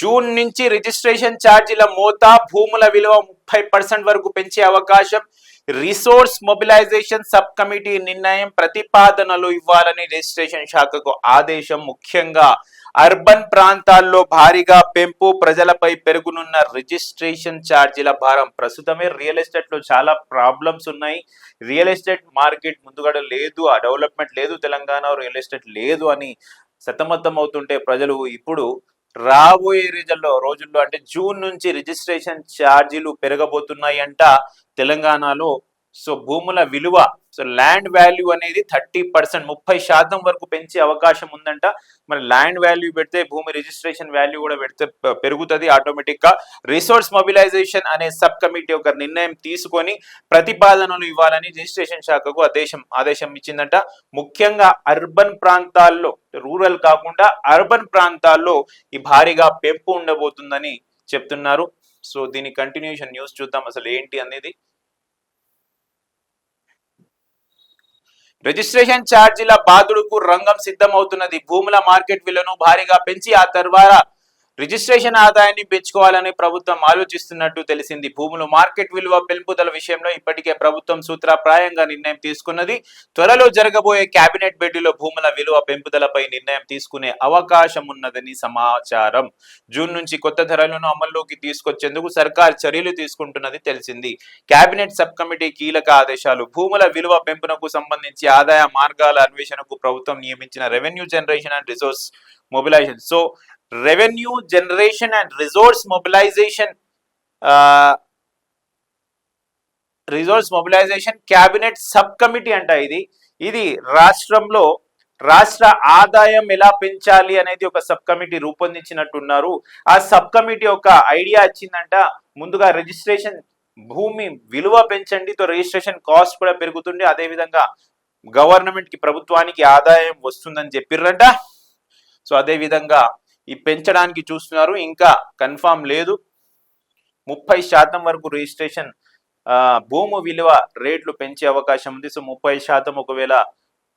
June నుంచి registration ఛార్జీల మోత, భూముల విలువ 30% వరకు పెంచే అవకాశం. రిసోర్స్ మొబిలైజేషన్ సబ్ కమిటీ నిర్ణయం. ప్రతిపాదనలు ఇవ్వాలని రిజిస్ట్రేషన్ శాఖకు ఆదేశం. ముఖ్యంగా అర్బన్ ప్రాంతాల్లో భారీగా పెంపు, ప్రజలపై పెరుగునున్న రిజిస్ట్రేషన్ ఛార్జీల భారం. ప్రస్తుతమే రియల్ ఎస్టేట్ లో చాలా ప్రాబ్లమ్స్ ఉన్నాయి. రియల్ ఎస్టేట్ మార్కెట్ ముందుగడ లేదు, ఆ డెవలప్మెంట్ లేదు, తెలంగాణ రియల్ ఎస్టేట్ లేదు అని సతమతం అవుతుంటే ప్రజలు ఇప్పుడు రాబోయే రోజుల్లో అంటే జూన్ నుంచి రిజిస్ట్రేషన్ ఛార్జీలు పెరగబోతున్నాయి అంట తెలంగాణలో. సో భూముల విలువ, సో ల్యాండ్ వాల్యూ అనేది 30% 30% వరకు పెంచే అవకాశం ఉందంట. మరి ల్యాండ్ వాల్యూ పెడితే భూమి రిజిస్ట్రేషన్ వాల్యూ కూడా పెడితే పెరుగుతుంది ఆటోమేటిక్ గా. రిసోర్స్ మొబిలైజేషన్ అనే సబ్ కమిటీ ఒక నిర్ణయం తీసుకొని ప్రతిపాదనలు ఇవ్వాలని రిజిస్ట్రేషన్ శాఖకు ఆదేశం ఇచ్చిందంట. ముఖ్యంగా అర్బన్ ప్రాంతాల్లో, రూరల్ కాకుండా అర్బన్ ప్రాంతాల్లో ఈ భారీగా పెంపు ఉండబోతుందని చెప్తున్నారు. సో దీని కంటిన్యూషన్ న్యూస్ చూద్దాం అసలు ఏంటి అనేది. రిజిస్ట్రేషన్ ఛార్జీల బాదుడుకు రంగం సిద్ధమవుతున్నది. భూముల మార్కెట్ విలువను భారీగా పెంచి ఆ తర్వాత రిజిస్ట్రేషన్ ఆదాయాన్ని పెంచుకోవాలని ప్రభుత్వం ఆలోచిస్తున్నట్టు తెలిసింది. భూముల మార్కెట్ విలువ పెంపుదల విషయంలో ఇప్పటికే ప్రభుత్వం సూత్రప్రాయంగా నిర్ణయం తీసుకున్నది. త్వరలో జరగబోయే కేబినెట్ భేటీలో భూముల విలువ పెంపుదలపై నిర్ణయం తీసుకునే అవకాశం ఉన్నదని సమాచారం. జూన్ నుంచి కొత్త ధరలను అమల్లోకి తీసుకొచ్చేందుకు సర్కార్ చర్యలు తీసుకుంటున్నది తెలిసింది. కేబినెట్ సబ్ కమిటీ కీలక ఆదేశాలు. భూముల విలువ పెంపునకు సంబంధించి ఆదాయ మార్గాల అన్వేషణకు ప్రభుత్వం నియమించిన revenue generation and resource mobilisation. So revenue generation and resource mobilisation cabinet subcommittee అంట. ఇది రాష్ట్రంలో రాష్ట్ర ఆదాయం ఎలా పెంచాలి అనేది ఒక సబ్ కమిటీ రూపొందించినట్టున్నారు. ఆ సబ్ కమిటీ ఒక ఐడియా ఇచ్చిందంట. ముందుగా రిజిస్ట్రేషన్ భూమి విలువ పెంచండి, తో రిజిస్ట్రేషన్ కాస్ట్ కూడా పెరుగుతుంది, అదేవిధంగా గవర్నమెంట్ కి, ప్రభుత్వానికి ఆదాయం వస్తుందని చెప్పిర్రంట. సో అదే విధంగా ఈ పెంచడానికి చూస్తున్నారు, ఇంకా కన్ఫామ్ లేదు. 30% వరకు రిజిస్ట్రేషన్ భూము విలువ రేట్లు పెంచే అవకాశం ఉంది. సో 30%, ఒకవేళ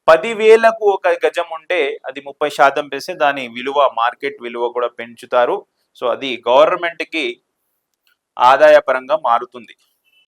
10,000కు ఒక గజం ఉంటే అది 30% పెంచితే దాని విలువ, మార్కెట్ విలువ కూడా పెంచుతారు. సో అది గవర్నమెంట్ కి ఆదాయపరంగా మారుతుంది.